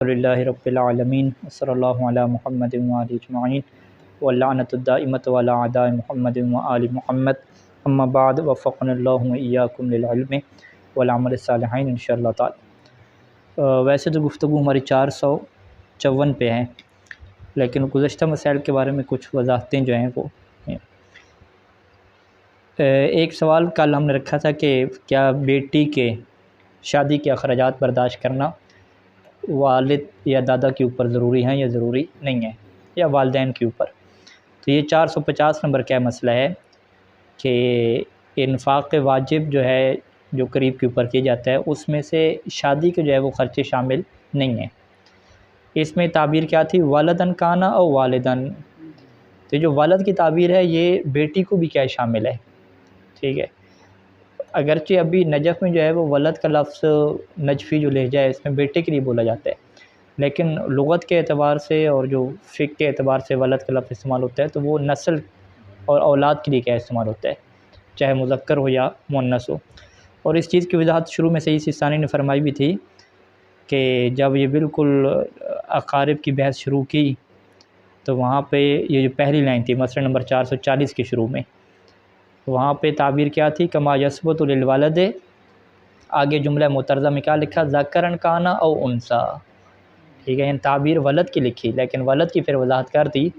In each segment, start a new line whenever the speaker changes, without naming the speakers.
अल्हम्दुलिल्लाहि रब्बिल आलमीन सल्लल्लाहु अला मुहम्मदिन व आलिहि अजमाइन व लअनतुद दाइमतु अला अदाइ मुहम्मदिन व आलि मुहम्मद अम्मा बाद वफ़क़नल्लाहु व इय्याकुम लिल इल्मि वल अमल सालिहीन इंशाअल्लाह ताला। वैसे तो गुफ्तगू हमारी 454 पे है, लेकिन गुज़श्ता मसाइल के बारे में कुछ वज़ाहतें जो हैं वो हैं। एक सवाल कल हमने रखा था कि क्या बेटी के शादी के अखराजात बर्दाश्त करना वालिद या दादा के ऊपर ज़रूरी हैं या ज़रूरी नहीं है, या वालिदैन के ऊपर। तो ये 450 नंबर का मसला है कि इन्फ़ाक़ वाजिब जो है, जो करीब के ऊपर किया जाता है, उसमें से शादी के जो है वो ख़र्चे शामिल नहीं हैं। इसमें ताबीर क्या थी, वालदन काना और वालिदन। तो जो वालद की ताबीर है ये बेटी को भी क्या शामिल है, ठीक है। अगरचे अभी नजफ़ में जो है वो वलद का लफ्ज़ नजफ़ी जो लहजा है इसमें बेटे के लिए बोला जाता है, लेकिन लुग़त के एतबार से और जो फ़िक़्ह के एतबार से वलद का लफ्ज़ इस्तेमाल होता है तो वो नस्ल और औलाद के लिए क्या इस्तेमाल होता है, चाहे मुज़क्कर हो या मुअन्नस हो। और इस चीज़ की वजाहत शुरू में सईद सिस्तानी ने फरमाई भी थी कि जब ये बिल्कुल अक़ारिब की बहस शुरू की तो वहाँ पे ये जो पहली लाइन थी मसला नंबर 440 के शुरू में, वहाँ पे ताबीर क्या थी, कमा यसबतु लिल वालिद, आगे जुमला मुतरज़ा में क्या लिखा, ज़करन काना औ उन्सा, ठीक है। इन ताबीर वलद की लिखी, लेकिन वलद की फिर वजाहत कर दी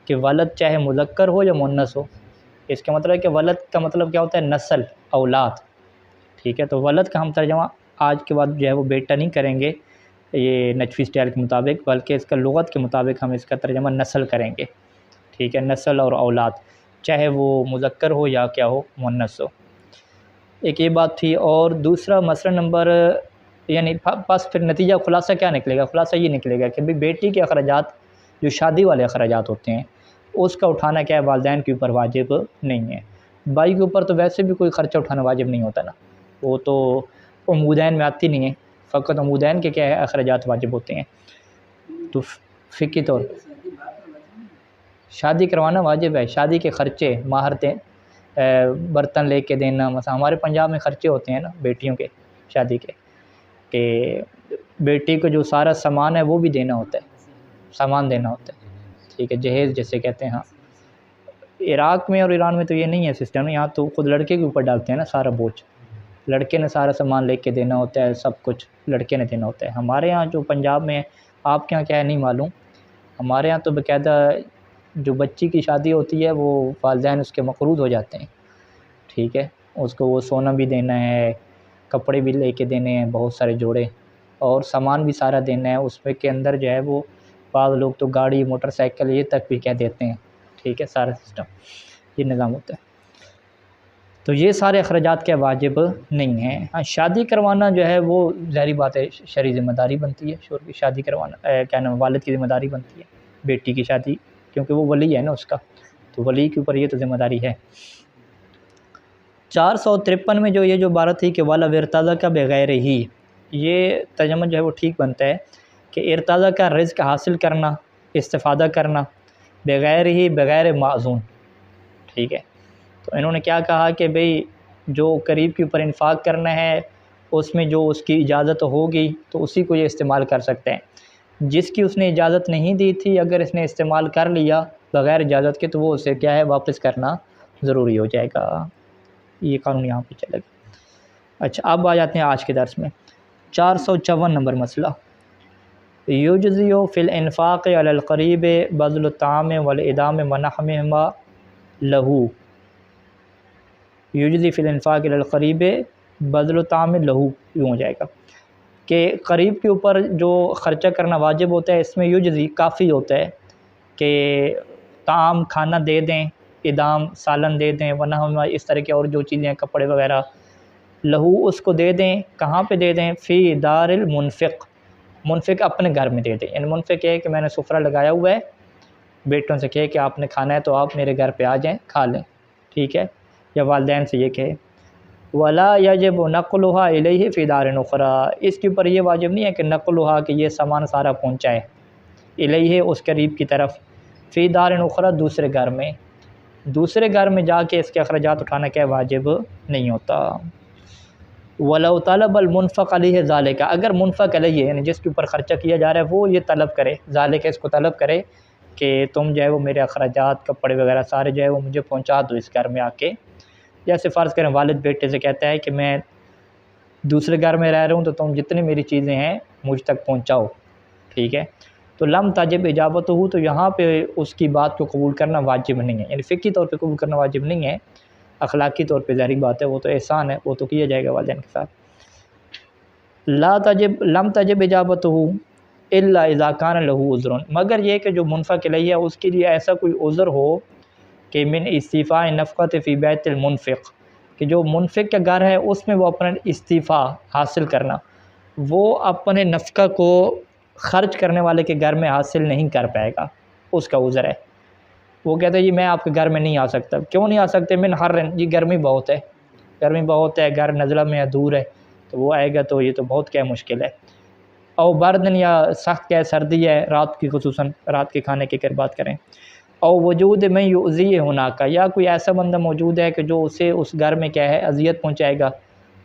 कि वलद चाहे मुज़क्कर हो या मुअन्नस हो। इसका मतलब है कि वलद का मतलब क्या होता है, नस्ल, औलाद, ठीक है। तो वलद का हम तर्जुमा आज के बाद जो है वो बेटा नहीं करेंगे ये नजफ़ी स्टाइल के मुताबिक, बल्कि इसका लुग़त के मुताबिक हम इसका तर्जुमा नस्ल करेंगे, ठीक है। नस्ल और औलाद, चाहे वो मुज़क्कर हो या क्या हो, मुअन्नस हो। एक ये बात थी। और दूसरा मसला नंबर, यानी बस फिर नतीजा ख़ुलासा क्या निकलेगा, ख़ुलासा ये निकलेगा कि भाई बेटी के अखराजात जो शादी वाले अखराजात होते हैं उसका उठाना क्या है, वालिदैन के ऊपर वाजिब नहीं है। भाई के ऊपर तो वैसे भी कोई ख़र्चा उठाना वाजिब नहीं होता ना, वो तो उमूदैन में आती नहीं है, फ़कत उमूदैन के क्या है अखराजात वाजिब होते हैं। तो फ़िक़ही तौर शादी करवाना वाजिब है, शादी के ख़र्चे, महारतें, बर्तन लेके देना, मसा हमारे पंजाब में ख़र्चे होते हैं ना बेटियों के शादी के, कि बेटी को जो सारा सामान है वो भी देना होता है, सामान देना होता है, ठीक है, जहेज़ जैसे कहते हैं। हाँ, इराक़ में और ईरान में तो ये नहीं है सिस्टम, यहाँ तो ख़ुद लड़के के ऊपर डालते हैं ना सारा बोझ, लड़के ने सारा सामान लेके देना होता है, सब कुछ लड़के ने देना होता है। हमारे यहाँ जो पंजाब में, आपके यहाँ क्या है नहीं मालूम, हमारे यहाँ तो बाकायदा जो बच्ची की शादी होती है वो वालिदैन उसके मक़रूज़ हो जाते हैं, ठीक है। उसको वो सोना भी देना है, कपड़े भी लेके देने हैं बहुत सारे जोड़े, और सामान भी सारा देना है। उसमें के अंदर जो है वो बाज़ लोग तो गाड़ी, मोटरसाइकिल ये तक भी क्या देते हैं, ठीक है, सारा सिस्टम ये निज़ाम होता है। तो ये सारे अखराजात क्या वाजिब नहीं हैं। हाँ, शादी करवाना जो है वो ज़ाहिर बात है शरई ज़िम्मेदारी बनती है, शोर की शादी करवाना क्या नाम, वालिद की ज़िम्मेदारी बनती है बेटी की शादी, क्योंकि वो वली है ना उसका, तो वली के ऊपर ये तो ज़िम्मेदारी है। 453 में जो ये जो इबारत थी कि वाला इर्ताज़ा का बग़ैर ही, ये तर्जुमा जो है वो ठीक बनता है कि इर्ताज़ा का रिज़्क़ हासिल करना, इस्तिफ़ादा करना, बग़ैर ही, बग़ैर माज़ून, ठीक है। तो इन्होंने क्या कहा कि भाई जो करीब के ऊपर इन्फ़ाक़ करना है उसमें जो उसकी इजाज़त होगी तो उसी को ये इस्तेमाल कर सकते हैं। जिसकी उसने इजाज़त नहीं दी थी अगर इसने इस्तेमाल कर लिया बग़ैर इजाज़त के तो वो उसे क्या है वापस करना ज़रूरी हो जाएगा। ये कानून यहाँ पे चलेगा। अच्छा, अब आ जाते हैं आज के दर्स में। 454 नंबर मसला, युजज़िउ फ़िल इन्फ़ाक़ अलल क़रीब बज़्लु ताम वल इदाम व नहविहिमा लहू। युजज़ी फ़िल इन्फ़ाक़ अलल क़रीब बज़्लु ताम लहू, यूँ हो जाएगा कि करीब के ऊपर जो ख़र्चा करना वाजिब होता है इसमें युजज़ी काफ़ी होता है कि ताम खाना दे दें, इदाम सालन दे दें, वरना हम इस तरह की और जो चीज़ें कपड़े वग़ैरह, लहू उसको दे दें। कहाँ पे दे दें, फ़ी दारिल मुनफ़िक़, मुनफ़िक़ अपने घर में दे दें। यानी मुनफ़िक़ है कि मैंने सुफ़रा लगाया हुआ है, बेटों से कहे कि आपने खाना है तो आप मेरे घर पे आ जाएं खा लें, ठीक है। या वालिदैन से ये कहे, वला यजिब नक़लुहा इलैहि फ़ी दारिन उख़रा, इसके ऊपर ये वाजिब नहीं है कि नक़लुहा कि ये सामान सारा पहुँचाए, इलैहि उस करीब की तरफ, फ़ी दारिन उख़रा दूसरे घर में, दूसरे घर में जाके इसके अखराजात उठाना क्या वाजिब नहीं होता। वलौ तलबल मुनफ़क़ अलैहि ज़ालिका, अगर मुनफ़क़ अलैहि यानी जिसके ऊपर ख़र्चा किया जा रहा है वो ये तलब करे, ज़ालिका इसको तलब करे कि तुम जो है वो मेरे अखराजात कपड़े वगैरह सारे जो है वो मुझे पहुंचा दो इस घर में आके। जैसे फ़र्ज़ करें वालिद बेटे से कहता है कि मैं दूसरे घर में रह रहा हूँ तो तुम जितनी मेरी चीज़ें हैं मुझ तक पहुँचाओ, ठीक है। तो लम ताजिब इजाबत हो, तो यहाँ पे उसकी बात को कबूल करना वाजिब नहीं है, यानी फ़िक़ही तौर पे कबूल करना वाजिब नहीं है, अखलाकी तौर पे ज़ाहिर बात है वो तो एहसान है, वो तो किया जाएगा वालिदैन के साथ। लम तजिब इजाबत हो इल्ला इज़ा कान लहू उज़्रुन, मगर ये कि जो मुनफ़क़ इलैहि है उसके लिए ऐसा कोई उज़्र हो कि मिन इस्तीफ़ा नफ़क़त फ़ी बैतिल मुनफ़िक़, कि जो मुनफ़िक़ का घर है उसमें वो अपना इस्तीफ़ा हासिल करना, वो अपने नफ़क़ा को ख़र्च करने वाले के घर में हासिल नहीं कर पाएगा, उसका उज़्र है। वो कहता है जी मैं आपके घर में नहीं आ सकता। क्यों नहीं आ सकते? मिन हर्रिन, जी गर्मी बहुत है, गर्मी बहुत है, घर नज़ला में है, दूर है, तो वो आएगा तो ये तो बहुत क्या मुश्किल है। और बर्दन, या सख्त क्या है, सर्दी है रात की, खुसूसन रात के खाने की अगर बात करें। और वजूद में युज़ी होना का, या कोई ऐसा बंदा मौजूद है कि जो उसे उस घर में क्या है अज़ियत पहुँचाएगा,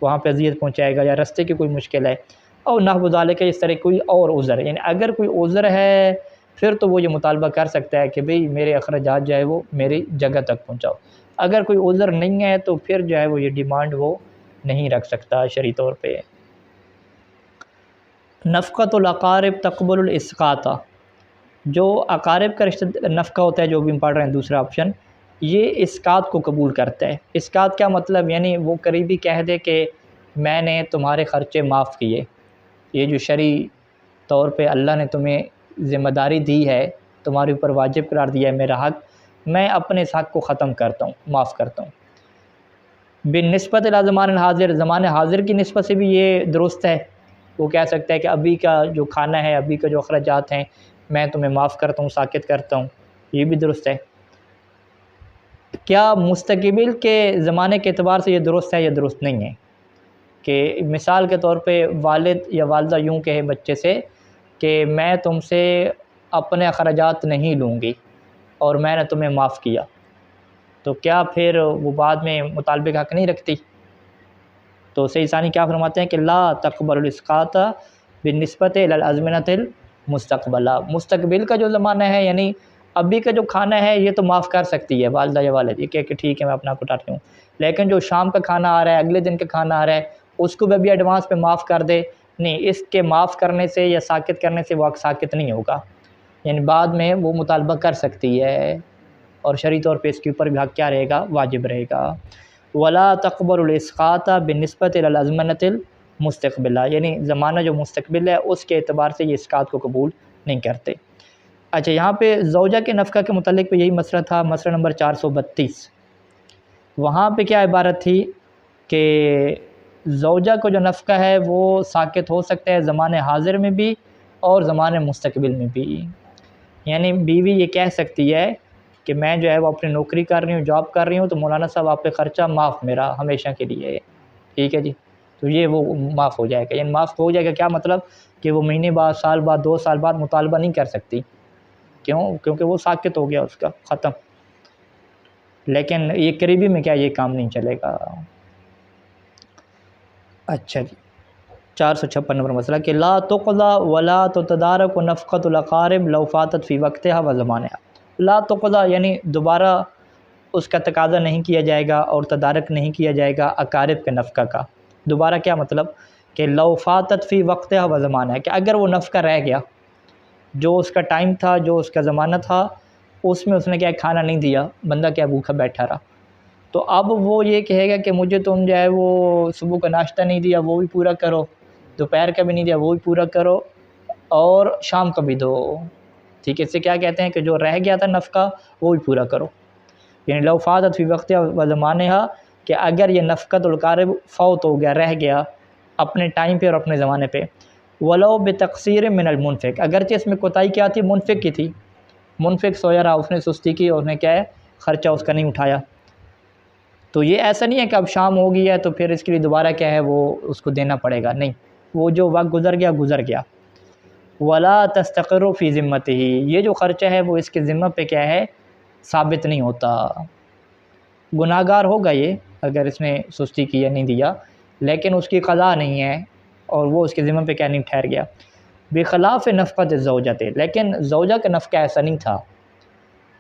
वहाँ पे अज़ियत पहुँचाएगा, या रास्ते की कोई मुश्किल है। और नहव ज़ालिका, इस तरह कोई और उज़्र है, यानी अगर कोई उज़्र है फिर तो वो ये मुतालबा कर सकता है कि भई मेरे अखराजात जो है वो मेरी जगह तक पहुँचाओ। अगर कोई उज़्र नहीं है तो फिर जो है वो ये डिमांड वो नहीं रख सकता शरई तौर पे। नफ़क़तुल अक़ारिब तक़बलुल इस्क़ाता, जो अक़ारिब का रिश्ता नफ़क़ा होता है जो भी हम पढ़ रहे हैं दूसरा ऑप्शन, ये इस्क़ात को कबूल करता है। इस्क़ात क्या मतलब, यानी वो करीबी कह दे कि मैंने तुम्हारे ख़र्चे माफ़ किए, ये जो शरई तौर पे अल्लाह ने तुम्हें ज़िम्मेदारी दी है, तुम्हारे ऊपर वाजिब करार दिया है मेरा हक़, मैं अपने इस हक़ को ख़त्म करता हूँ, माफ़ करता हूँ। बिनिस्बत इला ज़मान हाज़िर, ज़माने हाज़िर की निस्बत से भी ये दुरुस्त है। वो कह सकता है कि अभी का जो खाना है, अभी का जो अखराजात हैं, मैं तुम्हें माफ़ करता हूँ, साकित करता हूँ, ये भी दुरुस्त है। क्या मुस्तक़बिल के ज़माने के एतबार से ये दुरुस्त है या दुरुस्त नहीं है? कि मिसाल के तौर पे वालिद या वालिदा यूँ कहे बच्चे से कि मैं तुमसे अपने अखराजात नहीं लूँगी और मैंने तुम्हें माफ़ किया, तो क्या फिर वो बाद में मुतालबे का हक़ नहीं रखती? तो सही सानी क्या फरमाते हैं कि ला तक़बलुल इस्क़ाता बिनिस्बत इलल अज़मिनतिल मुस्तक़बला, मुस्तक़बिल का जो ज़माना है यानी अभी का जो खाना है ये तो माफ़ कर सकती है वालिदा या वालिद, ये कह के ठीक है मैं अपना कुटाती हूँ, लेकिन जो शाम का खाना आ रहा है, अगले दिन का खाना आ रहा है, उसको भी अभी एडवांस में माफ़ कर दे, नहीं, इसके माफ़ करने से या साकित करने से वो हक़ साकित नहीं होगा, यानी बाद में वो मुतालबा कर सकती है और शरई तौर पे इसके ऊपर भी हक़ क्या रहेगा, वाजिब रहेगा। वला तक़बलुल इस्क़ाता बिनिस्बत इलल अज़मनतिल मुस्तक़बिला, यानी ज़माना जो मुस्तक़बिल है उसके एतबार से ये इस्क़ात को कबूल नहीं करते। अच्छा, यहाँ पे ज़ौजा के नफ़क़ा के मुतालिक पे यही मसला था, मसला नंबर 432। वहाँ पे क्या इबारत थी कि ज़ौजा को जो नफ़क़ा है वो साकित हो सकता है ज़माने हाज़िर में भी और ज़माने मुस्तक़बिल में भी, यानी बीवी ये कह सकती है कि मैं जो है वो अपनी नौकरी कर रही हूँ, जॉब कर रही हूँ, तो मौलाना साहब आप पे ख़र्चा माफ़ मेरा हमेशा के लिए, ठीक है जी। तो ये वो माफ़ हो जाएगा, यानी माफ़ हो जाएगा क्या मतलब कि वो महीने बाद, साल बाद, 2 साल बाद मुतालबा नहीं कर सकती। क्यों? क्योंकि वो साकित हो गया उसका, ख़त्म। लेकिन ये करीबी में क्या ये काम नहीं चलेगा। अच्छा जी, 456 नंबर मसला कि ला तुक़ज़ा वला तुतदारक नफ़क़तुल अक़ारिब लौ फ़ातत फ़ी वक़्तिहा व ज़मानिहा। ला तुक़ज़ा यानी दोबारा उसका तकाज़ा नहीं किया जाएगा और तदारक नहीं किया जाएगा अक़ारिब के नफ़क़ा का। दोबारा क्या मतलब कि लौ फ़ातत फ़ी वक़्तिहा व ज़मानिहा, कि अगर वो नफ़क़ा रह गया, जो उसका टाइम था, जो उसका ज़माना था, उसमें उसने क्या खाना नहीं दिया, बंदा क्या भूखा बैठा रहा, तो अब वो ये कहेगा कि मुझे तुम जो है वो सुबह का नाश्ता नहीं दिया वो भी पूरा करो, दोपहर का भी नहीं दिया वो भी पूरा करो और शाम का भी दो, ठीक है। इससे क्या कहते हैं कि जो रह गया था नफ़क़ा वो भी पूरा करो, यानी लौ फ़ातत फ़ी वक़्तिहा व ज़मानिहा, कि अगर ये नफ़क़तुल अक़ारिब फ़ौत हो गया, रह गया अपने टाइम पे और अपने ज़माने पे, वलो बेतक़सीर मिनल मुनफ़िक़, अगरचे इसमें कोताही क्या थी, मुनफ़िक़ की थी, मुनफ़िक़ सोया रहा, उसने सुस्ती की और उसने क्या है ख़र्चा उसका नहीं उठाया, तो ये ऐसा नहीं है कि अब शाम हो गई है तो फिर इसके लिए दोबारा क्या है वो उसको देना पड़ेगा, नहीं, वो जो वक्त गुज़र गया गुज़र गया। वला तस्तक़िरु फ़ी ज़िम्मतिही, ये जो ख़र्चा है वो इसके ज़िम्मा पे क्या है साबित नहीं होता, गुनाहगार होगा ये अगर इसने सुस्ती की या नहीं दिया, लेकिन उसकी क़ज़ा नहीं है और वो उसके ज़िम्मे पे क्या नहीं ठहर गया। बेखिलाफ़ नफ़क़त ज़ौजते, लेकिन ज़ौजा का नफ़क़ा ऐसा नहीं था।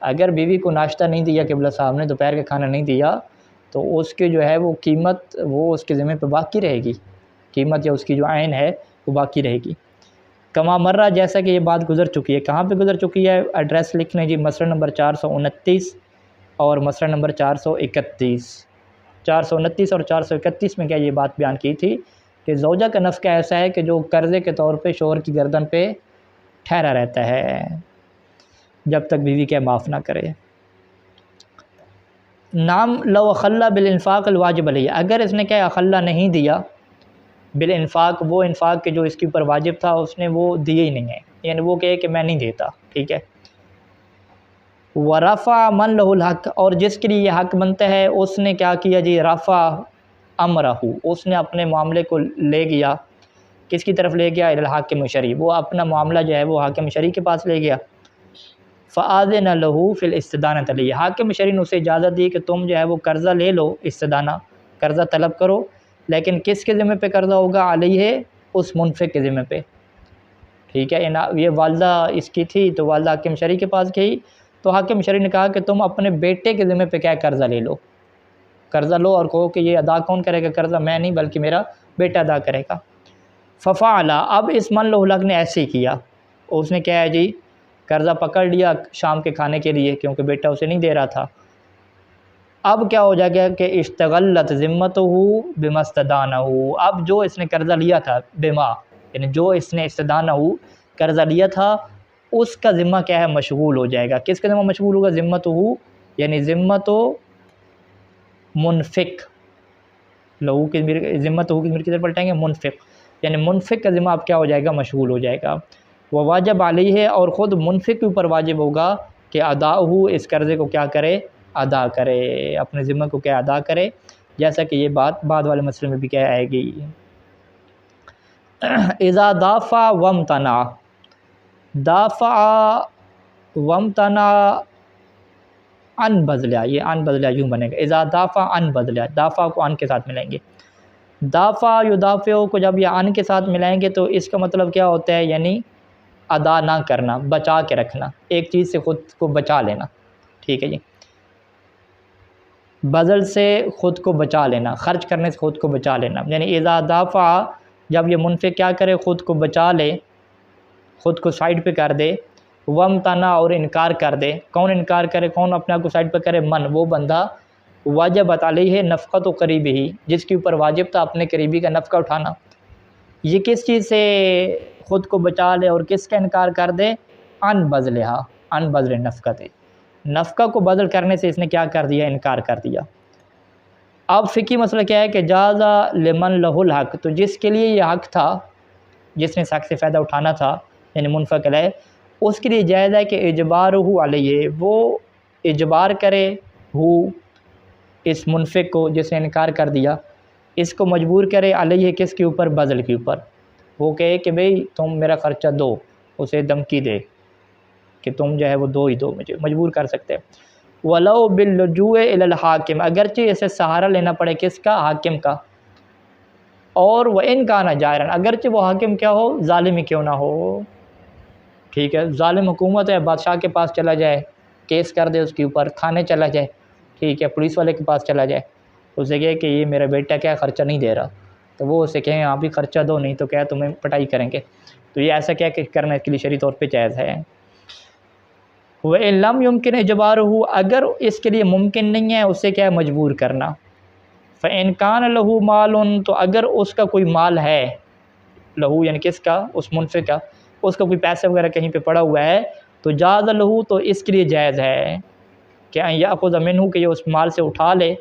अगर बीवी को नाश्ता नहीं दिया, क़िबला साहब ने दोपहर का खाना नहीं दिया, तो उसकी जो है वो कीमत वो उसके ज़िम्मे पे बाकी रहेगी, कीमत या उसकी जो आयन है वो बाकी रहेगी। कमा मर्रा, जैसा कि ये बात गुज़र चुकी है। कहाँ पे गुज़र चुकी है? एड्रेस लिख लें जी, मसला नंबर 429 और मसला नंबर 431। 429 और 431 में क्या ये बात बयान की थी कि ज़ौजा का नफ़क़ा ऐसा है कि जो कर्ज़े के तौर पे शौहर की गर्दन पे ठहरा रहता है जब तक बीवी क्या माफ़ ना करे। नाम लो अखल्ला बिल इन्फ़ाक़ अल वाजिब अलैहि, अगर इसने क्या अखल्ला नहीं दिया बिल इन्फ़ाक़, वो इन्फ़ाक़ के जो इसके ऊपर वाजिब था उसने वो दिए ही नहीं है, यानी वो कहे कि मैं नहीं देता, ठीक है। वरफ़ा मन लहुल हक़, और जिसके लिए यह हक़ बनता है उसने क्या किया जी, रफ़ा अमरहू, उसने अपने मामले को ले गया, किसकी तरफ ले गया? इलल हाकिम शरई, वो अपना मामला जो है वो हाकिम शरई के पास ले गया। फ़आज़न लहू फ़िल इस्तिदानत अलैहि, हाकिम शरई ने उसे इजाज़त दी कि तुम जो है वो कर्ज़ा ले लो, इस्तिदाना कर्ज़ा तलब करो, लेकिन किसके ज़िम्मे पे कर्ज़ा होगा? अलैहि, उस मुनफ़िक के ज़िम्मे पे, ठीक है। ये वालदा इसकी थी, तो वालदा हाकिम शरई के पास गई, तो हाकिम शरई ने कहा कि तुम अपने बेटे के ज़िम्मे पे क्या कर्ज़ा ले लो, कर्ज़ा लो और कहो कि ये अदा कौन करेगा कर्ज़ा? मैं नहीं बल्कि मेरा बेटा अदा करेगा। फ़फ़अला, अब इस मन लहुल हक़ ने ऐसे ही किया, उसने क्या है जी, कर्ज़ा पकड़ लिया शाम के खाने के लिए, क्योंकि बेटा उसे नहीं दे रहा था। अब क्या हो जाएगा कि इश्तगल्लत ज़िम्मतहू बिमस्तदानहू, अब जो इसने कर्ज़ा लिया था बिमा, यानी जो इसने इस्तदानहू कर्ज़ा लिया था उसका ज़िम्मा क्या है? मशगूल हो जाएगा। किसका ज़िम्मा मशगूल होगा? ज़िम्मतहू, यानी ज़िम्मतो मुनफ़िक, लहू की ज़िम्मतहू की किधर पलटेंगे? मुनफ़िक, यानी मुनफ़िक का ज़िम्मा अब क्या हो जाएगा? मशगूल हो जाएगा। वह वाजिब अलैहि है, और ख़ुद मुनफ़िक के ऊपर वाजिब होगा कि अदाहू, इस कर्ज़े को क्या करे? अदा करे, अपने ज़िम्मे को क्या अदा करे, जैसा कि ये बात बाद वाले मसले में भी क्या आएगी। इज़ा दाफ़ा वमतना, दाफ़ा वमतना अन बदला, ये अन बदला यूँ बनेगा, इज़ा दाफ़ा अन बदला, दाफ़ा को अन के साथ मिलाएंगे। दाफ़ा युदाफ़िउ को जब ये अन के साथ मिलाएंगे तो इसका मतलब क्या होता है? यानी अदा ना करना, बचा के रखना, एक चीज़ से ख़ुद को बचा लेना, ठीक है जी। बज़ल से ख़ुद को बचा लेना, ख़र्च करने से ख़ुद को बचा लेना, यानी इज़ा दाफ़ा, जब ये मुनफ़िक क्या करे? ख़ुद को बचा ले, ख़ुद को साइड पे कर दे। वमतना, और इनकार कर दे। कौन इनकार करे? कौन अपने आप को साइड पे करे? मन, वो बंदा वाजिबत अलैहि नफ़क़त क़रीबिही, जिसके ऊपर वाजिब था अपने करीबी का नफ़क़ा उठाना। ये किस चीज़ से ख़ुद को बचा ले और किसका इनकार कर दे? अन बज़लिहा, अन बज़ल नफ़क़त, नफ़क़ा को बदल करने से इसने क्या कर दिया? इनकार कर दिया। अब फ़िकी मसला क्या है कि जाज़ा लिमन लहुल हक़, तो जिसके लिए ये हक़ था, जिसने इस हक़ से फ़ायदा उठाना था, यानी मुनफ़िक अलैहि, उसके लिए जायज़ है कि इजबारुहु अलैहि, वो इजबार करे हु, इस मुनफ़िक को जिसने इनकार कर दिया, इसको मजबूर करे अलैहि, किसके ऊपर? बज़ल के ऊपर। वो कहे कि भाई तुम मेरा ख़र्चा दो, उसे धमकी दे कि तुम जो है वो दो ही दो, मुझे मजबूर कर सकते हैं। वलो बिल्लुजूए इलल हाकिम, अगरचे इसे सहारा लेना पड़े, किसका? हाकिम का। और वह इन का ना जायरन, अगरचे वो हाकिम क्या हो? ज़ालिम ही क्यों ना हो, ठीक है। ज़ालिम हुकूमत है, बादशाह के पास चला जाए, केस कर दे उसके ऊपर, थाने चला जाए, ठीक है, पुलिस वाले के पास चला जाए, उसे कहे कि ये मेरा बेटा क्या ख़र्चा नहीं दे रहा, तो वो उसे कहें आप भी ख़र्चा दो, नहीं तो क्या तुम्हें पिटाई करेंगे। तो ये ऐसा क्या कि करने के लिए शरई तौर पे जायज़ है। व लम युमकिन इजबारुहु, अगर इसके लिए मुमकिन नहीं है उसे क्या मजबूर करना। फ़इन कान लहू मालुन, तो अगर उसका कोई माल है, लहू यानी किसका? उस मुनफ़िक का, उसका कोई पैसे वगैरह कहीं पे पड़ा हुआ है, तो जाज़ लहू, तो इसके लिए जायज़ है कि याख़ुज़ मिन्हु, कि ये उस माल से उठा ले,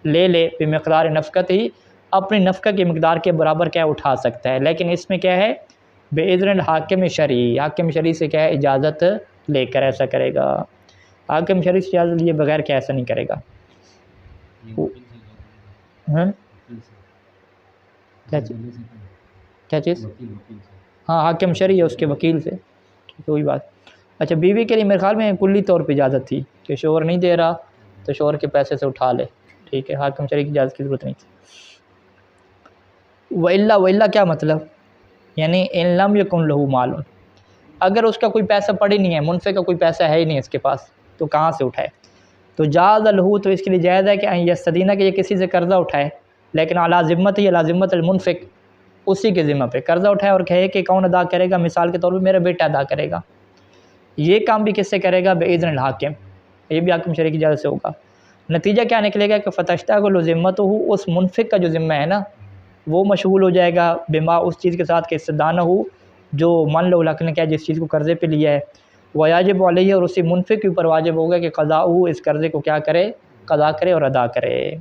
ले ले बिमिक़दार नफ़क़त ही, अपनी नफ़क़ा की मिक़दार के बराबर क्या उठा सकता है। लेकिन इसमें क्या है? बेइज़्निल हाकिम शरई, हाकिम शरई से क्या है? इजाज़त लेकर ऐसा करेगा। हाकिम शरई से इजाज़त लिए बगैर क्या ऐसा नहीं करेगा। हाँ, क्या चीज़? हाँ, हाकिम शरई है, उसके वकील से, कोई बात। अच्छा, बीवी के लिए मेरे ख़्याल में कुल्ली तौर पे इजाज़त थी कि शौहर नहीं दे रहा तो शौहर के पैसे से उठा ले, ठीक है, हाकिम शरई की इजाज़त की ज़रूरत नहीं थी। वइल्ला क्या मतलब, यानी इन लम यकुन लहू मालून, अगर उसका कोई पैसा पड़ ही नहीं है, मुनफ़िक का कोई पैसा है ही नहीं इसके पास, तो कहाँ से उठाए। तो जाज़ लहू, तो इसके लिए जायज़ है कि यस्तदीना कि ये किसी से कर्ज़ा उठाए, लेकिन अला ज़िम्मत ही अला ज़िम्मत मुनफ़िक, उसी के ज़िम्मा पे कर्ज़ा उठाए और कहे कि कौन अदा करेगा, मिसाल के तौर पर मेरा बेटा अदा करेगा। ये काम भी किससे करेगा, बेइज़्निल हाकिम, ये भी हाकिम शरीक की इजाज़त से होगा। नतीजा क्या निकलेगा कि फ़तश्तग़िलु ज़िम्मतुहु, उस मुनफ़िक का जो ज़िम्मा है ना वो मशगूल हो जाएगा बिमा, उस चीज़ के साथ कि इस्तदानहु, जो मान लो लक ने क्या जिस चीज़ को कर्ज़े पे लिया है, वयाजिब अलैहि, और उसी मुनफ़िक के ऊपर वाजिब होगा कि क़ज़ाउ, इस कर्ज़े को क्या करे, क़ज़ा करे और अदा करे।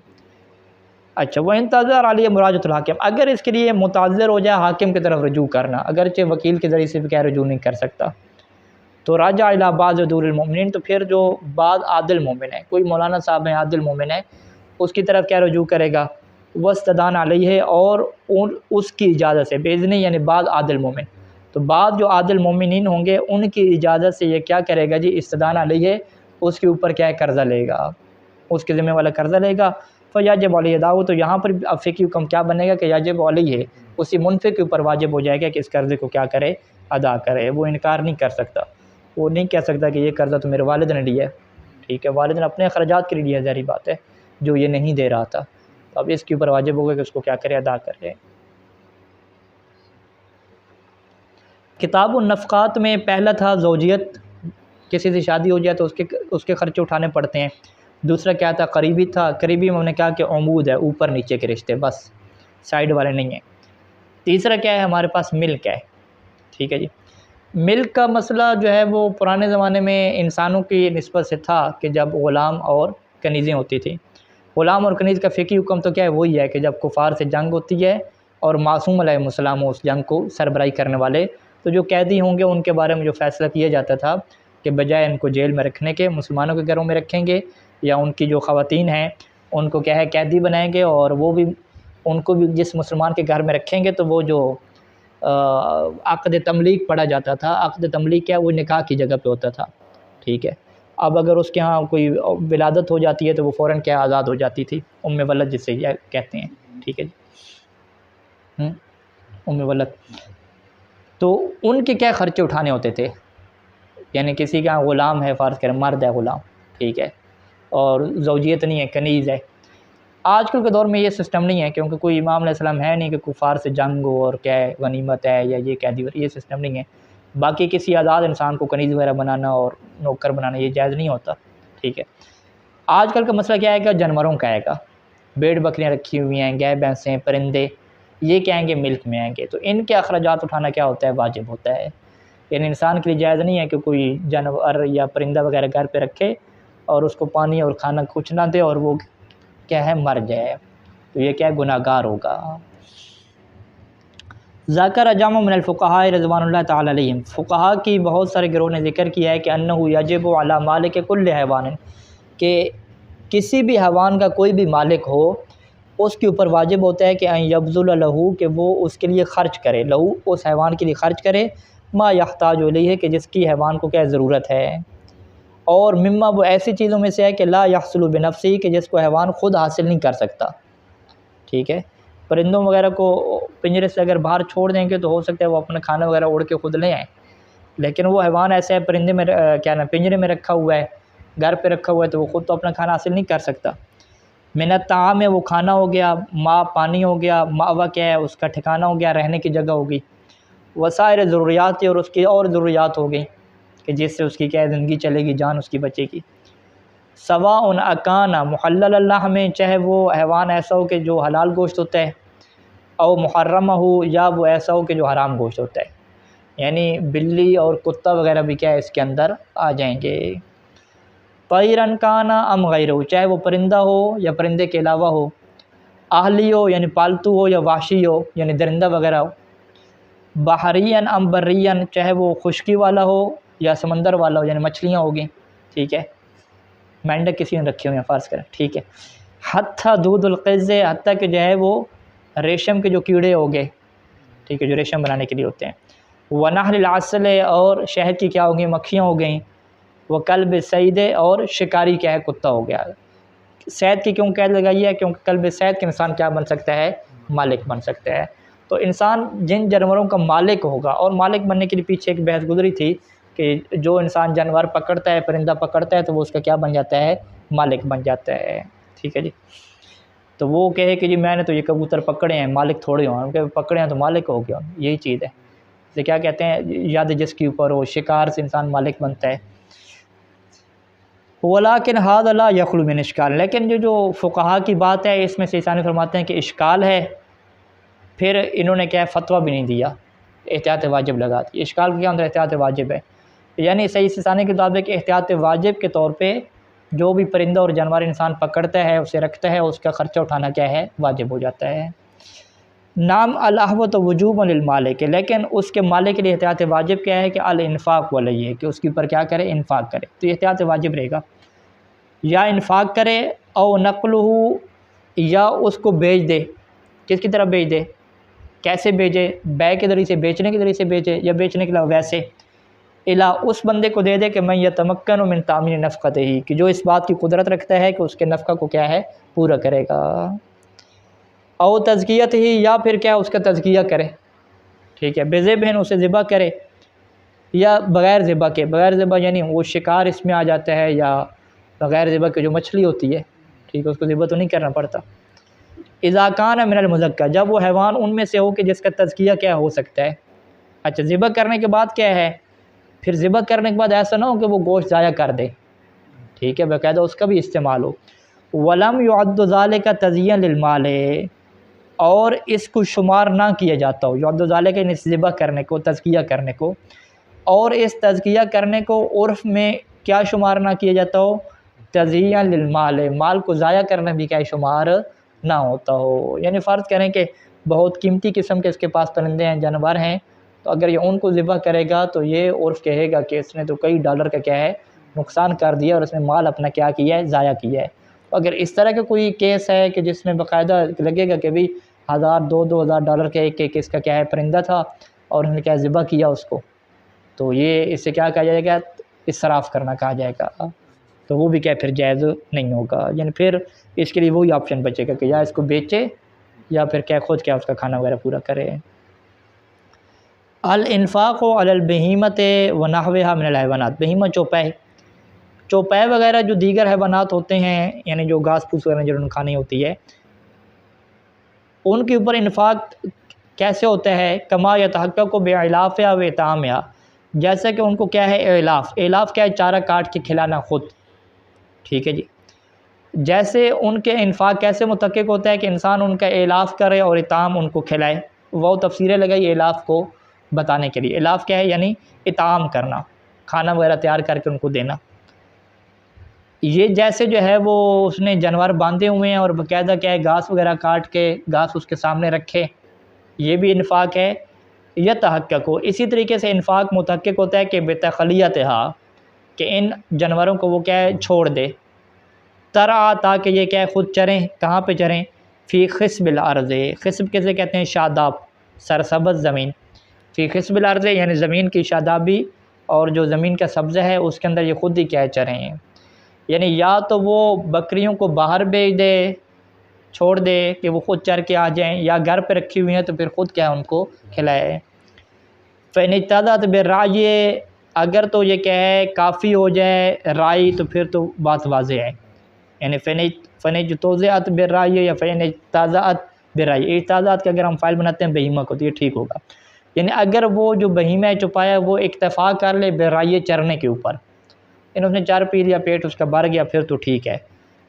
अच्छा, वह इंतज़र अलैहि मुराजअतुल हाकिम, अगर इसके लिए मुताज़र हो जाए हाकिम की तरफ रजू करना, अगरचे वकील के ज़रिए से भी क्या रजू नहीं कर सकता, तो राजा इला बाज़ दूरुल मोमिनीन, तो फिर जो बाद आदिल मोमिन है, कोई मौलाना साहब हैं आदिल मोमिन है, उसकी तरफ क्या रजू करेगा, वस्तदान अलैहि है, और उसकी इजाज़त से, बेइज़्नी यानी बाद आदिल मोमिन, तो बाद जो आदिल मोमिनीन होंगे उनकी इजाज़त से ये क्या करेगा जी, इस्तदान अलैहि है, उसके ऊपर क्या है, कर्ज़ा लेगा, उसके ज़िम्मे वाला कर्ज़ा लेगा। फ़याजिब अलैहि अदाउ, तो यहाँ पर अब फ़िक़ही हुक्म क्या बनेगा कि याजिब अलैहि है, उसी मुनफ़िक के ऊपर वाजिब हो जाएगा कि इस कर्ज़े को क्या करे, अदा करे। वो इनकार नहीं कर सकता, वो नहीं कह सकता कि ये कर्ज़ा तो मेरे वालिद ने लिया है, ठीक है, वालिद ने अपने अखराजात के लिए लिया, ज़ाहिर बात है, जो ये नहीं दे रहा था, तो अब इसके ऊपर वाजिब होगा कि उसको क्या करे, अदा करे। किताबुन नफ़क़ात में पहला था ज़ौजियत, किसी से शादी हो जाए तो उसके ख़र्चे उठाने पड़ते हैं। दूसरा क्या था, करीबी था, करीबी में हमने कहा कि उमूद है, ऊपर नीचे के रिश्ते, बस साइड वाले नहीं हैं। तीसरा क्या है, हमारे पास मिल्क है, ठीक है जी। मिल्क का मसला जो है वो पुराने ज़माने में इंसानों की निस्बत से था कि जब ग़ुलाम और कनीज़ें होती थी। ग़ुलाम और कनीज़ का फ़िक़ही हुक्म तो क्या है, वही है कि जब कुफ़ार से जंग होती है और मासूम अलैहिस्सलाम उस जंग को सरबराही करने वाले, तो जो कैदी होंगे उनके बारे में जो फ़ैसला किया जाता था कि बजाय इनको जेल में रखने के मुसलमानों के घरों में रखेंगे, या उनकी जो ख़वातीन हैं उनको क्या है कैदी बनाएंगे, और वो भी उनको भी जिस मुसलमान के घर में रखेंगे तो वो जो अक़्द तमलीक पढ़ा जाता था, अक़्द तमलीक क्या, वो निकाह की जगह पे होता था, ठीक है। अब अगर उसके यहाँ कोई विलादत हो जाती है तो वो फ़ौरन क्या आज़ाद हो जाती थी, उम्मे वलद जिसे कहते हैं, ठीक है जी, उम्मे वलद। तो उनके क्या ख़र्चे उठाने होते थे, यानी किसी का ग़ुलाम है, फ़र्ज़ करें मर्द है ग़ुलाम, ठीक है, और ज़ौजियत नहीं है, कनीज़ है। आजकल के दौर में ये सिस्टम नहीं है, क्योंकि कोई इमाम अलैहिस्सलाम है नहीं कि कुफ़ार से जंग हो और क्या है गनीमत है या ये कैदी, ये सिस्टम नहीं है। बाकी किसी आज़ाद इंसान को कनीज़ वगैरह बनाना और नौकर बनाना ये जायज़ नहीं होता, ठीक है। आजकल का मसला क्या आएगा, जानवरों का आएगा, भेड़ बकरियाँ रखी हुई हैं, गाय भैंसें, परिंदे, ये क्या आएंगे, मिल्क में आएंगे, तो इनके अखराजात उठाना क्या होता है, वाजिब होता है। यानी इंसान के लिए जायज़ नहीं है कि कोई जानवर या परिंदा वगैरह घर पे रखे और उसको पानी और खाना कुछ ना दे और वो क्या है, मर जाए, तो ये क्या है, गुनाहगार होगा। ज़ाकर जाम मिनल फ़ुक़हा रिज़वानुल्लाह तआला अलैहिम, फ़ुक़हा की बहुत सारे गिरोह ने ज़िक्र किया है कि अन्नहु यजिबु अला मालिक कुल्ल हैवान, कि किसी भी हैवान का कोई भी मालिक हो उसके ऊपर वाजिब होता है कि यब्ज़ुल लहू, कि वो उसके लिए ख़र्च करे, लहू उस हैवान के लिए ख़र्च करे, मा यहताजु इलैहि, कि जिसकी हैवान को क्या ज़रूरत है, और मिम्मा वो ऐसी चीज़ों में से है कि ला यहसुलु बिनफ़्सिही, कि जिसको हैवान ख़ुद हासिल नहीं कर सकता, ठीक है। परिंदों वगैरह को पिंजरे से अगर बाहर छोड़ देंगे तो हो सकता है वो अपना खाना वगैरह उड़ के खुद ले आए, लेकिन वो हैवान ऐसा है परिंदे में क्या ना पिंजरे में रखा हुआ है, घर पे रखा हुआ है, तो वो ख़ुद तो अपना खाना हासिल नहीं कर सकता। मिनत ताम है, वो खाना हो गया, माँ पानी हो गया, मावा क्या है, उसका ठिकाना हो गया, रहने की जगह होगी, वसाइर ज़रूरियात, और उसकी और ज़रूरियात हो गई कि जिससे उसकी क्या ज़िंदगी चलेगी, जान उसकी बचेगी। सवाउन अकाना मुहल्लल अल्लाह में, चाहे वो हैवान ऐसा हो कि जो हलाल गोश्त होता है, और मुहर्रम हो, या वो ऐसा हो कि जो हराम गोश्त होता है, यानी बिल्ली और कुत्ता वगैरह भी क्या है इसके अंदर आ जाएंगे। तैरन काना अम गैरहु, चाहे वो परिंदा हो या परिंदे के अलावा हो, आहली हो यानी पालतू हो या वाशी हो यानी दरिंदा वगैरह हो, बहरियन अम बर्रियन, चाहे वो खुश्की वाला हो या समंदर वाला हो यानी मछलियाँ होगी, ठीक है, मेंढक किसी ने रखे हुए हैं फ़र्ज़ करें, ठीक है। हत्था दूधुल क़िज़्ज़े, हत्ता कि जो है वो रेशम के जो कीड़े हो गए, ठीक है, जो रेशम बनाने के लिए होते हैं, वनहलिल अस्ल, और शहद की क्या हो गई, मक्खियाँ हो गई, वह कल्ब सईद, और शिकारी क्या है, कुत्ता हो गया। सैद की क्यों कैद लगाई है, क्योंकि कल्ब सैद के इंसान क्या बन सकता है, मालिक बन सकता है। तो इंसान जिन जानवरों का मालिक होगा, और मालिक बनने के लिए पीछे एक बहस गुजरी थी कि जो इंसान जानवर पकड़ता है, परिंदा पकड़ता है, तो वो उसका क्या बन जाता है, मालिक बन जाता है। ठीक है जी। तो वो कहे कि जी मैंने तो ये कबूतर पकड़े हैं, मालिक थोड़े हो, उनके पकड़े हैं तो मालिक हो गया, यही चीज़ है। तो क्या कहते हैं, याद जिसके ऊपर हो, शिकार से इंसान मालिक बनता है। वलाकिन हाज़ा ला यख़लु मिन इश्काल, लेकिन जो फ़ुक़हा की बात है इसमें से ईसानी फरमाते हैं कि इश्काल है। फिर इन्होंने क्या फतवा भी नहीं दिया, एहतियात वाजिब लगा दी। इश्काल क्या अंदर एहतियात वाजिब है, यानी सही ईसानी के मुताबिक एहतियात वाजिब के तौर पे जो भी परिंदा और जानवर इंसान पकड़ता है, उसे रखता है, उसका ख़र्चा उठाना क्या है, वाजिब हो जाता है। नाम अल-अहवत वजूब लिल मालिक, लेकिन उसके मालिक के लिए एहतियात वाजिब क्या है कि अल-इन्फ़ाक़ वलैहि, कि उसके ऊपर क्या करे, इन्फ़ाक़ करे। तो एहतियात वाजिब रहेगा, या इन्फ़ाक़ करे, और नक़लुहु, या उसको बेच दे। किसकी तरफ बेच दे, कैसे बेचे, बै के ज़रिए से, बेचने के ज़रिए से बेचे, या बेचने के अलावा वैसे, इला उस बंदे को दे दे कि मैं यतमक्कनु मिन तामीन नफ़क़तिही, कि जो इस बात की कुदरत रखता है कि उसके नफ़क़ा को क्या है, पूरा करेगा। और तज़कियत ही, या फिर क्या उसका तज़किया करे, ठीक है, बेज़िबहिन, उसे ज़िबा करे, या बग़ैर ज़िबा के, बग़ैर ज़िबा यानी वो शिकार इसमें आ जाता है, या बग़ैर ज़िबा के जो मछली होती है, ठीक है, उसको ज़िबा तो नहीं करना पड़ता। इज़ा कान मिनल मुज़क्का, जब वो हैवान उनमें से हो कि जिसका तज़किया क्या हो सकता है। अच्छा, ज़िबा करने के बाद क्या है, फिर ज़िबा करने के बाद ऐसा ना हो कि वो गोश्त ज़ाया कर दे, ठीक है, बाकायदा उसका भी इस्तेमाल हो। वलम युअद्दु ज़ालिका तज़य्यन लिल माल, और इसको शुमार ना किया जाता हो, युअद्दु ज़ालिका यानी ज़िबा करने को, तज़किया करने को, और इस तज़किया करने को उर्फ़ में क्या शुमार ना किया जाता हो, तज़य्यन लिल माल, माल को ज़ाया करना भी क्या शुमार ना होता हो। यानी फ़र्ज़ करें कि बहुत कीमती किस्म के इसके पास परिंदे हैं, जानवर हैं, तो अगर ये उनको ज़िबा करेगा तो ये उर्फ़ कहेगा कि इसने तो कई डॉलर का क्या है, नुकसान कर दिया, और इसने माल अपना क्या किया है, ज़ाया किया है। अगर इस तरह का कोई केस है कि जिसमें बाकायदा लगेगा कि भाई 1000 2-2 हज़ार डॉलर के एक इसका क्या है, परिंदा था, और उन्होंने क्या ज़िबा किया उसको, तो ये इससे क्या कहा जाएगा, इसराफ़ करना कहा जाएगा। तो वो भी क्या फिर जायज़ नहीं होगा। यानी फिर इसके लिए वही ऑप्शन बचेगा कि या इसको बेचे, या फिर क्या खुद क्या उसका खाना वगैरह पूरा करे। अल-इन्फ़ाक़ु अलल बहीमत व नहविहा मिनल हैवानात, बहीमा चौपाई, चौपाई वगैरह जो दीगर हैवानात होते हैं, यानी जो घास फूस वगैरह जिन्होंने खानी होती है, उनके ऊपर इन्फ़ाक़ कैसे होता है, कमा यतहक़्क़क़ु बिइलाफ़िहा व इतामिहा, जैसे कि उनको क्या है, इलाफ़, इलाफ़ क्या है, चारा काट के खिलाना खुद, ठीक है जी। जैसे उनके इन्फ़ाक़ कैसे मुतहक़्क़िक़ होता है कि इंसान उनका इलाफ़ करे और इताम उनको खिलाए, वो तफ़सीरें लगाई इलाफ़ को बताने के लिए। इलाफ़ क्या है, यानी इताम करना, खाना वगैरह तैयार करके उनको देना। ये जैसे जो है वो उसने जानवर बांधे हुए हैं और बाकायदा क्या है, घास वगैरह काट के घास उसके सामने रखे, ये भी इन्फ़ाक़ है। यतहक़्क़क़ु, इसी तरीके से इन्फ़ाक़ मुतहक़्क़िक़ होता है कि बेतख़लियतिहा, कि इन जानवरों को वो क्या है, छोड़ दे, तरा, ताकि ये क्या है, ख़ुद चरें, कहाँ पे चरें, फ़ी ख़िस्बिल अर्ज़, ख़िस्ब किसे कहते हैं, शादाब, सरसब्ज़ ज़मीन, फ़ी ख़िस्बिल अर्ज़ यानी ज़मीन की शादाबी, और जो ज़मीन का सब्ज़ा है उसके अंदर ये ख़ुद ही क्या है, चरें। यानी या तो वो बकरियों को बाहर भेज दे, छोड़ दे कि वो ख़ुद चर के आ जाएँ, या घर पे रखी हुई हैं तो फिर ख़ुद क्या है, उनको खिलाए। फ़इनित्तज़अत बिर्राय, अगर तो ये क्या है, काफ़ी हो जाए राई, तो फिर तो बात वाज़ेह है, यानी फ़निज्तज़अत बिर्राय या फ़इनित्तज़अत बिर्राय, इत्तज़अत का अगर हम फ़ाइल बनाते हैं बहीमा को तो ये ठीक होगा। यानी अगर वो जो बहीमा चौपाया वो इक्तफ़ा कर ले बिर्राय, चरने के ऊपर, इन्होंने चर पी लिया, पेट उसका भर गया, फिर तो ठीक है।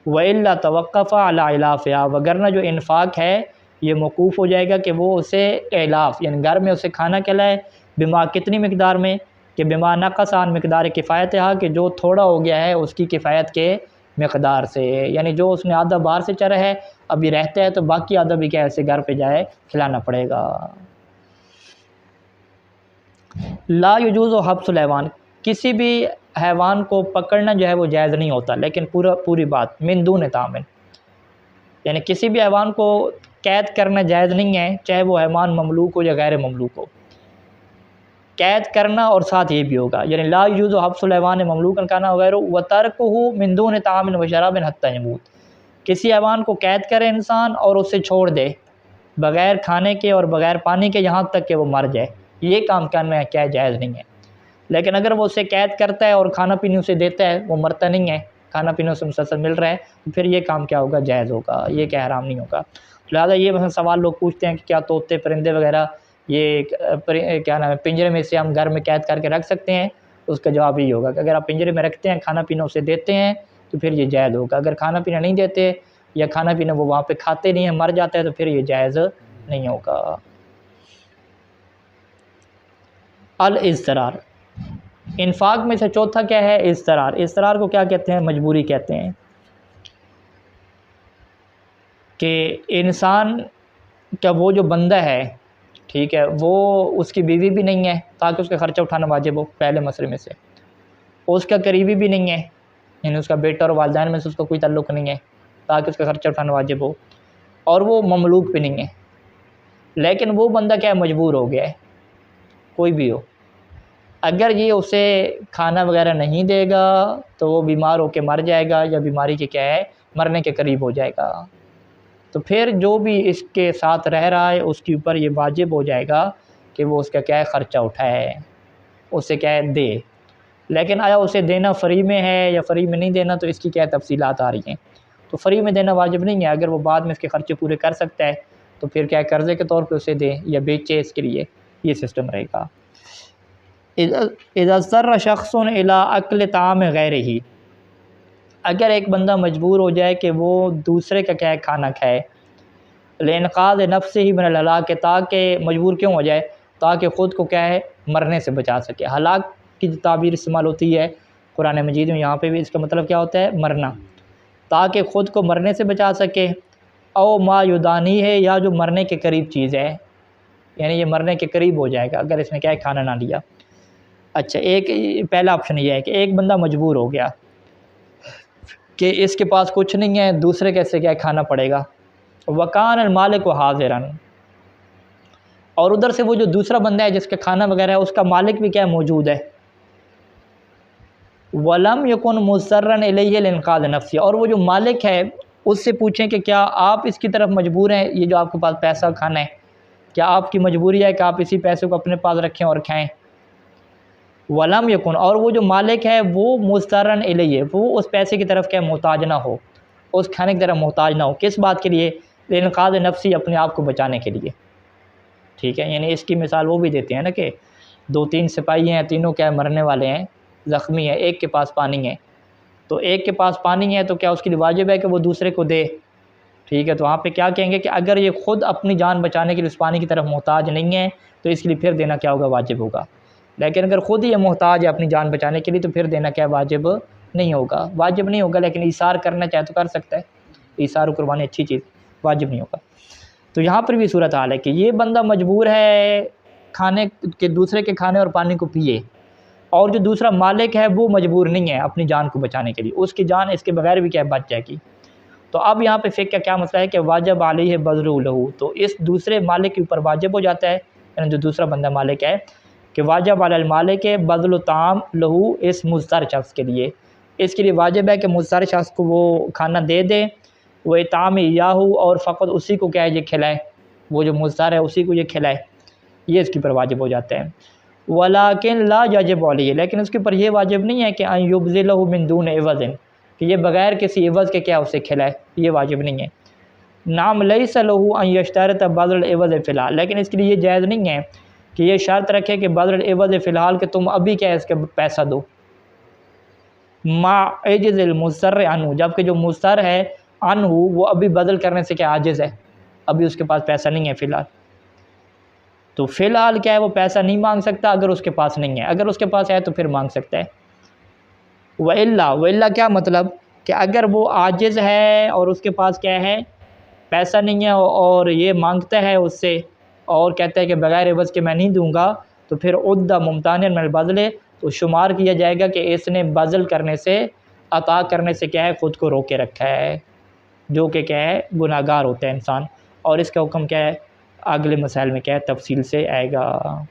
वइल्ला तवक़्क़फ़ा अला इलाफ़िहा, वगरना जो इन्फ़ाक़ है ये मौकूफ़ हो जाएगा कि वो उसे इलाफ़ यानी घर में उसे खाना खिलाए, बिमा कितनी मिक़दार में, कि बिमा नक़स अन मिक़दार किफ़ायतिहा, कि जो थोड़ा हो गया है उसकी किफ़ायत के मिक़दार से, यानी जो उसने आधा बाहर से चरा है अभी रहता है, तो बाकी आधा भी क्या ऐसे घर पे जाए खिलाना पड़ेगा। ला यजूज़ु हब्सुल हैवान, किसी भी हैवान को पकड़ना जो है वो जायज़ नहीं होता, लेकिन पूरी बात मिन दून तामिन, यानी किसी भी हैवान को कैद करना जायज़ नहीं है, चाहे वो हैवान ममलूक हो या गैर ममलूक हो। कैद करना और साथ ये भी होगा, यानी ला यजूज़ु हब्सुल हैवान ममलूकन काना वगैरह व तर्कुहु मिन दून तामिन व शराबिन हत्ता यमूत, किसी हैवान को कैद करे इंसान और उसे छोड़ दे बग़ैर खाने के और बग़ैर पानी के, यहाँ तक कि वो मर जाए, ये काम करना क्या जायज़ नहीं है। लेकिन अगर वो उसे कैद करता है और खाना पीने उसे देता है, वो मरता नहीं है, खाना पीना उसे मुसलसल मिल रहा है, तो फिर ये काम क्या होगा, जायज़ होगा, ये क्या हराम नहीं होगा। लिहाजा ये मतलब सवाल लोग पूछते हैं कि क्या तोते परिंदे वगैरह ये क्या नाम है, पिंजरे में से हम घर में कैद करके रख सकते हैं? उसका जवाब यही होगा कि अगर आप पिंजरे में रखते हैं, खाना पीना उसे देते हैं, तो फिर ये जायज़ होगा। अगर खाना पीना नहीं देते या खाना पीना वो वहाँ पे खाते नहीं हैं, मर जाता है, तो फिर ये जायज़ नहीं होगा। अल-इज़्तिरार, इन्फाक में से चौथा क्या है, इज़्तिरार। इज़्तिरार को क्या कहते हैं, मजबूरी कहते हैं। कि इंसान का वो जो बंदा है, ठीक है, वो उसकी बीवी भी नहीं है ताकि उसका ख़र्चा उठाना वाजिब हो, पहले मसले में से। उसका करीबी भी नहीं है, यानी उसका बेटा और वालिदैन में से उसका कोई ताल्लुक़ नहीं है ताकि उसका ख़र्चा उठाना वाजिब हो, और वो ममलूक भी नहीं है। लेकिन वो बंदा क्या है, मजबूर हो गया है, कोई भी हो। अगर ये उसे खाना वगैरह नहीं देगा तो वो बीमार होकर मर जाएगा, या बीमारी के क्या है, मरने के करीब हो जाएगा। तो फिर जो भी इसके साथ रह रहा है उसके ऊपर ये वाजिब हो जाएगा कि वो उसका क्या है, ख़र्चा उठाए, उसे क्या है, दे। लेकिन आया उसे देना फ्री में है या फ्री में नहीं देना, तो इसकी क्या तफसीलात आ रही हैं। तो फ्री में देना वाजिब नहीं है, अगर वो बाद में इसके ख़र्चे पूरे कर सकता है तो फिर क्या है, कर्ज़े के तौर पे उसे दें या बेचे, इसके लिए ये सिस्टम रहेगा। इज़ा ज़र्रा शख़्सुन इला अक्ल ताम गैरिही, अगर एक बंदा मजबूर हो जाए कि वो दूसरे का क्या है, खाना खाए, लिनक़ाज़ नफ़्सिही मिनल हलाक, ताकि मजबूर क्यों हो जाए, ताकि ख़ुद को क्या है, मरने से बचा सके। हलाक की जो ताबीर इस्तेमाल होती है कुरान मजीद में, यहाँ पे भी इसका मतलब क्या होता है, मरना, ताकि ख़ुद को मरने से बचा सके। औ मा युदानी है, या जो मरने के करीब चीज़ है, यानी ये मरने के करीब हो जाएगा अगर इसने क्या है, खाना ना लिया। अच्छा, एक पहला ऑप्शन ये है कि एक बंदा मजबूर हो गया कि इसके पास कुछ नहीं है, दूसरे कैसे क्या खाना पड़ेगा। वकान अल मालिक व हाज़िरन, और उधर से वो जो दूसरा बंदा है जिसका खाना वगैरह है, उसका मालिक भी क्या मौजूद है। वलम यकुन मुसर्रन इलैहि लिनक़ाज़ नफ़्सी, और वो जो मालिक है उससे पूछें कि क्या आप इसकी तरफ मजबूर हैं, ये जो आपके पास पैसा खाना है, क्या आपकी मजबूरी है कि आप इसी पैसे को अपने पास रखें और खाएं। वलम यकुन, और वो जो मालिक है वो मुसर्रन इलैहि, वो उस पैसे की तरफ क्या मोहताज ना हो, उस खाने की तरफ मोहताज ना हो। किस बात के लिए, लिनक़ाज़ नफ़्सी, अपने आप को बचाने के लिए। ठीक है, यानी इसकी मिसाल वो भी देते हैं ना कि 2-3 सिपाही हैं, तीनों क्या मरने वाले हैं, ज़ख्मी है, एक के पास पानी है, तो एक के पास पानी है तो क्या उसके लिए वाजिब है कि वो दूसरे को दे। ठीक है, तो वहाँ पे क्या कहेंगे कि अगर ये ख़ुद अपनी जान बचाने के लिए उस पानी की तरफ मोहताज नहीं है तो इसके लिए फिर देना क्या होगा, वाजिब होगा। लेकिन अगर ख़ुद ही ये मोहताज है अपनी जान बचाने के लिए तो फिर देना क्या वाजिब नहीं होगा, वाजिब नहीं होगा। लेकिन ईसार करना चाहे तो कर सकता है, ईसार कुर्बानी अच्छी चीज़, वाजिब नहीं होगा। तो यहाँ पर भी सूरत हाल है कि ये बंदा मजबूर है खाने के, दूसरे के खाने और पानी को पिए, और जो दूसरा मालिक है वो मजबूर नहीं है अपनी जान को बचाने के लिए, उसकी जान इसके बगैर भी क्या बच जाएगी। तो अब यहाँ पे फ़िक़्ह का क्या मसला है कि वाजिब अलैहि बज़्लु लहू, तो इस दूसरे मालिक के ऊपर वाजिब हो जाता है, यानी जो दूसरा बंदा मालिक है, कि वाजिब अलल मालिक बज़्लु ताम लहू, इस मुज़्तर शख्स के लिए, इसके लिए वाजिब है कि मुज़्तर शख्स को वो खाना दे दे, वो इताम याहू, और फ़कत उसी को क्या है, ये खिलाए, वो जो मुज़्तर है उसी को ये खिलाए, ये इसके ऊपर वाजिब हो जाता है। वलाकिन ला याजिब अलैहि, लेकिन उसके ऊपर ये वाजिब नहीं है कि अन युबज़िलहु मिन दून इवज़िन, कि ये बग़ैर किसी इवज़ के क्या उसे खिलाए, ये वाजिब नहीं है। नाम लैसा लहू अन यश्तरत बज़ल इवज़ फ़िलहाल, लेकिन इसके लिए ये जायज़ नहीं है कि ये शर्त रखे कि बज़ल इवज़ फ़िलहाल कि तुम अभी क्या है इसका पैसा दो। मा एजिज़िल मुज़्तर अनहु, जबकि जो मुज़्तर है अनहु वो अभी बदल करने से क्या आजिज़ है, अभी उसके पास पैसा नहीं है फ़िलहाल, तो फ़िलहाल क्या है वो पैसा नहीं मांग सकता अगर उसके पास नहीं है, अगर उसके पास है तो फिर मांग सकता है। वइल्ला क्या मतलब कि अगर वो आजिज़ है और उसके पास क्या है, पैसा नहीं है, और ये मांगता है उससे और कहता है कि बग़ैर एवज़ के मैं नहीं दूँगा, तो फिर उद्दा मुमतानिन मिनल बज़ल, तो शुमार किया जाएगा कि इसने बज़ल करने से, अता करने से क्या है, ख़ुद को रोके रखा है, जो कि क्या है, गुनाहगार होता है इंसान। और इसका हुक्म क्या है, अगले मसाइल में क्या है, तफसील से आएगा।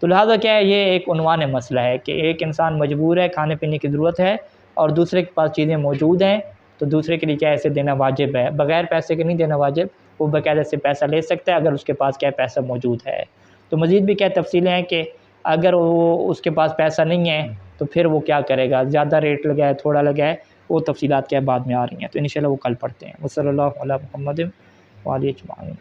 तो लिहाजा क्या है, ये एक उन्वान मसला है कि एक इंसान मजबूर है, खाने पीने की ज़रूरत है, और दूसरे के पास चीज़ें मौजूद हैं, तो दूसरे के लिए क्या ऐसे देना वाजिब है, बग़ैर पैसे के नहीं देना वाजिब वो बाकायदा से पैसा ले सकता है अगर उसके पास क्या पैसा मौजूद है। तो मज़ीद भी क्या तफसीलें हैं कि अगर वो उसके पास पैसा नहीं है तो फिर वो क्या करेगा, ज़्यादा रेट लगाए थोड़ा लगाए, वो तफसीलात क्या बाद में आ रही हैं, तो इंशाल्लाह वो कल पढ़ते हैं। वसल्लल्लाहु अला मुहम्मद व आलिहि अजमाइन।